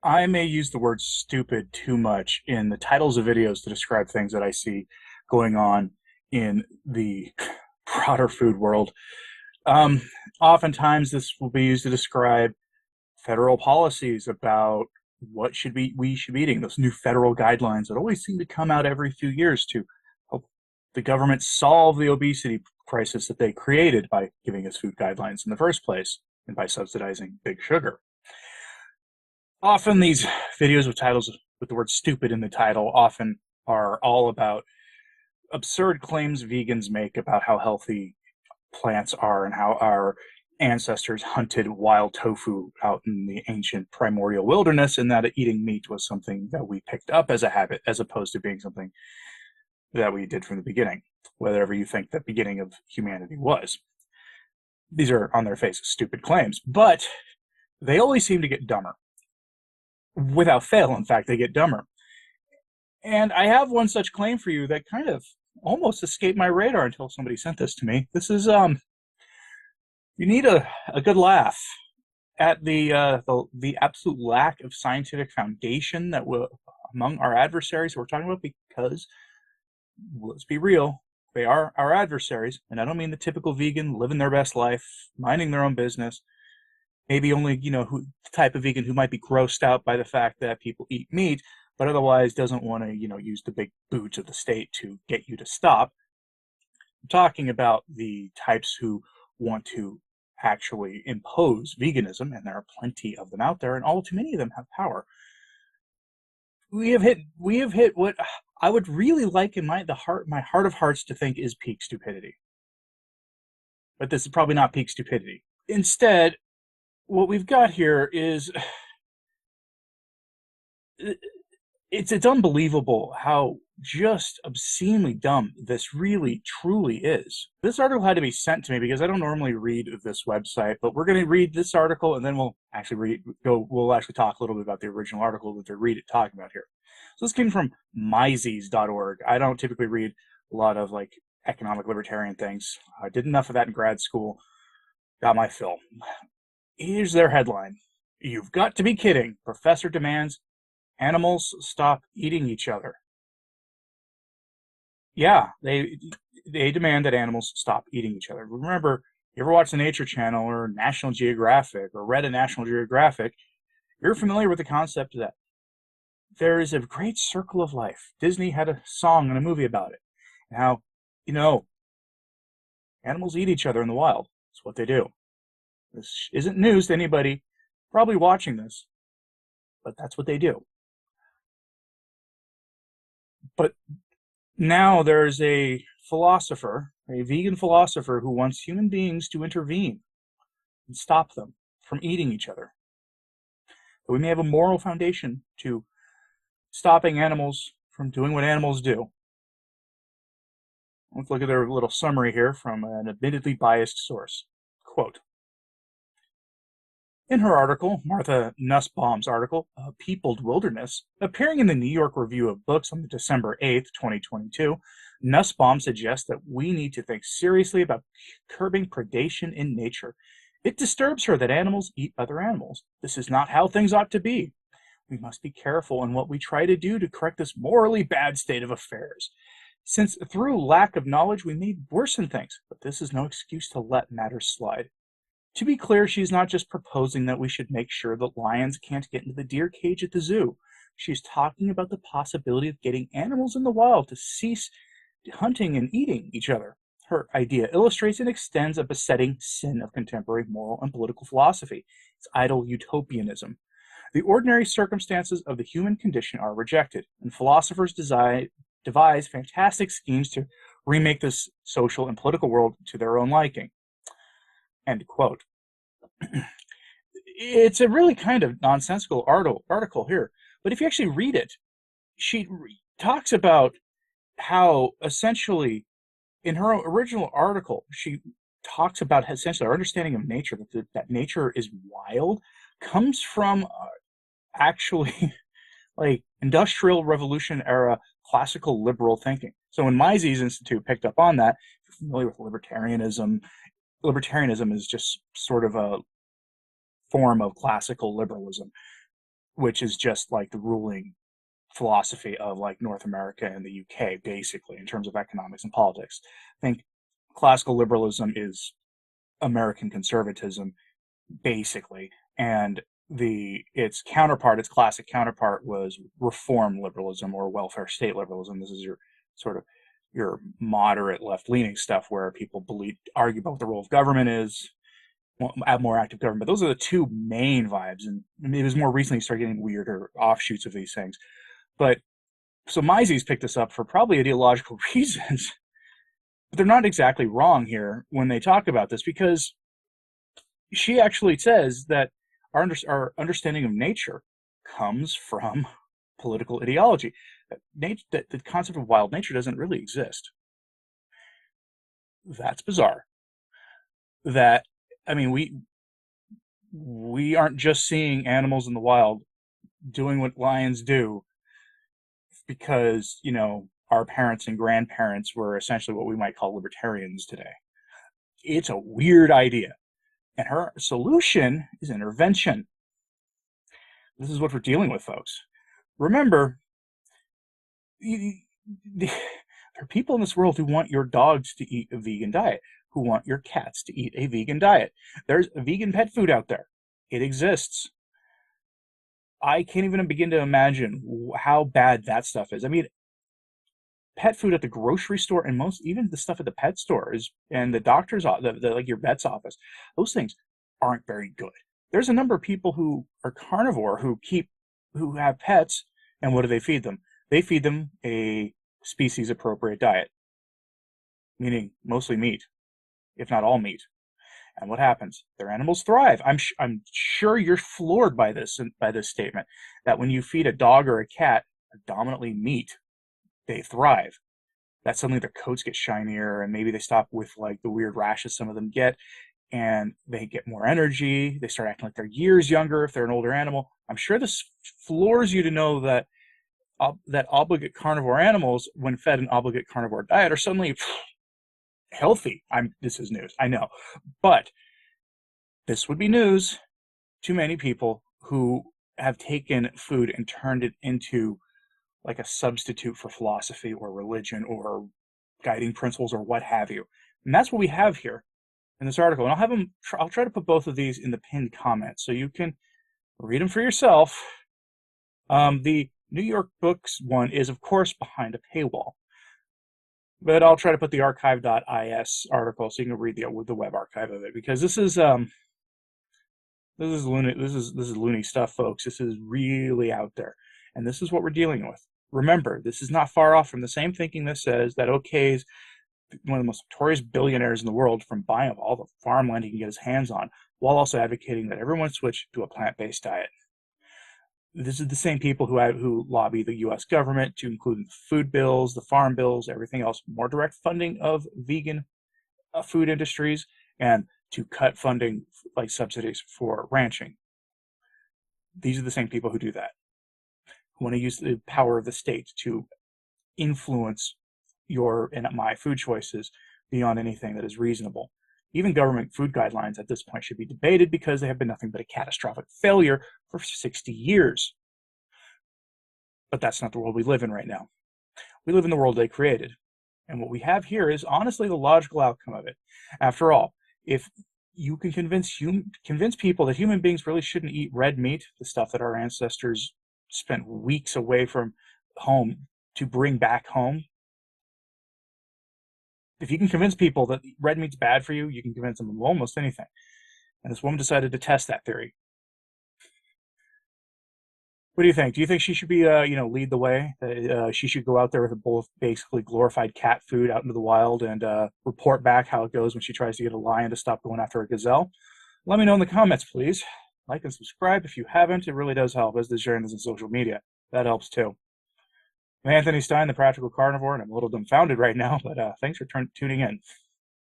I may use the word stupid too much in the titles of videos to describe things that I see going on in the broader food world. Um, Oftentimes, this will be used to describe federal policies about what we should be eating. Those new federal guidelines that always seem to come out every few years to help the government solve the obesity crisis that they created by giving us food guidelines in the first place and by subsidizing big sugar. Often these videos with titles with the word stupid in the title often are all about absurd claims vegans make about how healthy plants are and how our ancestors hunted wild tofu out in the ancient primordial wilderness, and that eating meat was something that we picked up as a habit as opposed to being something that we did from the beginning, whatever you think the beginning of humanity was. These are on their face stupid claims, but they always seem to get dumber. Without fail, in fact, they get dumber. And I have one such claim for you that kind of almost escaped my radar until somebody sent this to me. This is you need a good laugh at the absolute lack of scientific foundation that will among our adversaries we're talking about, because let's be real, they are our adversaries, and I don't mean the typical vegan living their best life, minding their own business, maybe only the type of vegan who might be grossed out by the fact that people eat meat, but otherwise doesn't want to use the big boots of the state to get you to stop. I'm talking about the types who want to actually impose veganism, and there are plenty of them out there, and all too many of them have power. We have hit what I would really like in my heart of hearts to think is peak stupidity. But this is probably not peak stupidity. Instead, what we've got here is it's unbelievable how just obscenely dumb this really truly is. This article had to be sent to me because I don't normally read this website, but we're going to read this article and then we'll actually talk a little bit about the original article that they're talking about here. So this came from Mises.org. I don't typically read a lot of like economic libertarian things. I did enough of that in grad school. Got my fill. Here's their headline. You've got to be kidding. Professor demands animals stop eating each other. Yeah, they demand that animals stop eating each other. Remember, you ever watch the Nature Channel or National Geographic or read a National Geographic, you're familiar with the concept that there is a great circle of life. Disney had a song and a movie about it. And how, animals eat each other in the wild. It's what they do. This isn't news to anybody probably watching this, but that's what they do. But now there's a philosopher, a vegan philosopher, who wants human beings to intervene and stop them from eating each other. But we may have a moral foundation to stopping animals from doing what animals do. Let's look at their little summary here from an admittedly biased source. Quote, in her article, Martha Nussbaum's article, A Peopled Wilderness, appearing in the New York Review of Books on December 8th, 2022, Nussbaum suggests that we need to think seriously about curbing predation in nature. It disturbs her that animals eat other animals. This is not how things ought to be. We must be careful in what we try to do to correct this morally bad state of affairs, since through lack of knowledge we may worsen things, but this is no excuse to let matters slide. To be clear, she's not just proposing that we should make sure that lions can't get into the deer cage at the zoo. She's talking about the possibility of getting animals in the wild to cease hunting and eating each other. Her idea illustrates and extends a besetting sin of contemporary moral and political philosophy. It's idle utopianism. The ordinary circumstances of the human condition are rejected, and philosophers devise fantastic schemes to remake this social and political world to their own liking. End quote. It's a really kind of nonsensical article here, but if you actually read it, she talks about how essentially, in her original article, she talks about essentially our understanding of nature, that nature is wild, comes from actually like Industrial Revolution era classical liberal thinking. So when Mises Institute picked up on that, if you're familiar with libertarianism is just sort of a form of classical liberalism. which is just like the ruling philosophy of like North America and the UK, basically, in terms of economics and politics. I think classical liberalism is American conservatism, basically, and its counterpart, its classic counterpart, was reform liberalism or welfare state liberalism. This is your sort of your moderate left-leaning stuff where people argue about what the role of government is, have more active government. Those are the two main vibes, and it was more recently started getting weirder offshoots of these things. But so Mises picked this up for probably ideological reasons, but they're not exactly wrong here when they talk about this, because she actually says that our understanding of nature comes from political ideology. That the concept of wild nature doesn't really exist. That's bizarre. That, I mean, we aren't just seeing animals in the wild doing what lions do because, you know, our parents and grandparents were essentially what we might call libertarians today. It's a weird idea. And her solution is intervention. This is what we're dealing with, folks. Remember, there are people in this world who want your dogs to eat a vegan diet, who want your cats to eat a vegan diet. There's vegan pet food out there. It exists. I can't even begin to imagine how bad that stuff is. I mean, pet food at the grocery store and even the stuff at the pet stores and the doctor's office, like your vet's office, those things aren't very good. There's a number of people who are carnivore who have pets, and what do they feed them? They feed them a species appropriate diet, meaning mostly meat, if not all meat. And what happens? Their animals thrive. I'm sure you're floored by this statement, that when you feed a dog or a cat predominantly meat, they thrive. That suddenly their coats get shinier, and maybe they stop with like the weird rashes some of them get, and they get more energy. They start acting like they're years younger if they're an older animal. I'm sure this floors you to know that obligate carnivore animals, when fed an obligate carnivore diet, are suddenly healthy. This is news, I know, but this would be news to many people who have taken food and turned it into like a substitute for philosophy or religion or guiding principles or what have you. And that's what we have here in this article. And I'll try to put both of these in the pinned comments so you can read them for yourself. The New York Books one is, of course, behind a paywall, but I'll try to put the archive.is article so you can read the web archive of it, because this is loony stuff, folks. This is really out there, and this is what we're dealing with. Remember, this is not far off from the same thinking that says that okays one of the most notorious billionaires in the world from buying up all the farmland he can get his hands on, while also advocating that everyone switch to a plant-based diet. This is the same people who lobby the U.S. government to include the food bills, the farm bills, everything else, more direct funding of vegan food industries, and to cut funding like subsidies for ranching. These are the same people who do that, who want to use the power of the state to influence your and my food choices beyond anything that is reasonable. Even government food guidelines at this point should be debated, because they have been nothing but a catastrophic failure for 60 years. But that's not the world we live in right now. We live in the world they created. And what we have here is honestly the logical outcome of it. After all, if you can convince people that human beings really shouldn't eat red meat, the stuff that our ancestors spent weeks away from home to bring back home, if you can convince people that red meat's bad for you, you can convince them of almost anything. And this woman decided to test that theory. What do you think? Do you think she should be, lead the way? She should go out there with a bowl of basically glorified cat food out into the wild and report back how it goes when she tries to get a lion to stop going after a gazelle? Let me know in the comments, please. Like and subscribe if you haven't. It really does help, as does sharing this on social media. That helps too. I'm Anthony Stine, the Practical Carnivore, and I'm a little dumbfounded right now, but thanks for tuning in.